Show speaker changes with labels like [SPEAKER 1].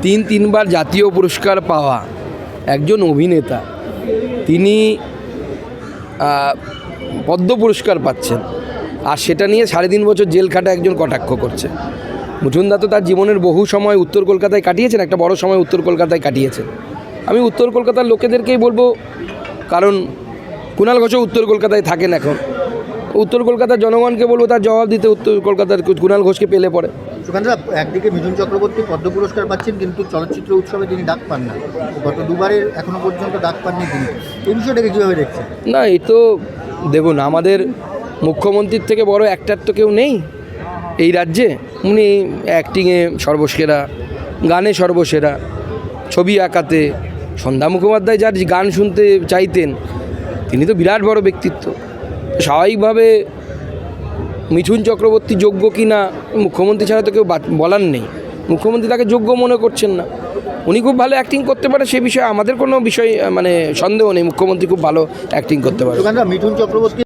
[SPEAKER 1] তিনবার জাতীয় পুরস্কার পাওয়া একজন অভিনেতা, তিনি পদ্ম পুরস্কার পাচ্ছেন, আর সেটা নিয়ে 3.5 বছর জেল খাটা একজন কটাক্ষ করছে। মিঠুনদা তো তার জীবনের বহু সময় উত্তর কলকাতায় কাটিয়েছেন, একটা বড় সময় উত্তর কলকাতায় কাটিয়েছেন। আমি উত্তর কলকাতার লোকেদেরকেই বলবো, কারণ কুণাল ঘোষও উত্তর কলকাতায় থাকেন এখন, উত্তর কলকাতার জনগণকে বলবো তার জবাব দিতে উত্তর কলকাতার কুণাল ঘোষকে পেলে পড়ে।
[SPEAKER 2] সুকান্তদা, একদিকে মিঠুন চক্রবর্তী পদ্ম পুরস্কার পাচ্ছেন, কিন্তু চলচ্চিত্র উৎসবে তিনি ডাক পান না, গত দুবারের এখনো পর্যন্ত ডাক পাননি তিনি। এই বিষয়টাকে কীভাবে দেখছেন?
[SPEAKER 1] না, এই তো দেখুন, আমাদের মুখ্যমন্ত্রীর থেকে বড় অ্যাক্টর তো কেউ নেই এই রাজ্যে। উনি অ্যাক্টিংয়ে সর্বসেরা, গানে সর্বসেরা, ছবি আঁকাতে সন্ধ্যা মুখোপাধ্যায় যার গান শুনতে চাইতেন, তিনি তো বিরাট বড় ব্যক্তিত্ব। স্বাভাবিকভাবে মিঠুন চক্রবর্তী যোগ্য কি না মুখ্যমন্ত্রী ছাড়া তো কেউ বলার নেই। মুখ্যমন্ত্রী তাকে যোগ্য মনে করছেন না। উনি খুব ভালো অ্যাক্টিং করতে পারে, সে বিষয়ে আমাদের কোনো বিষয় সন্দেহ নেই। মুখ্যমন্ত্রী খুব ভালো অ্যাক্টিং করতে পারে।
[SPEAKER 2] মিঠুন চক্রবর্তী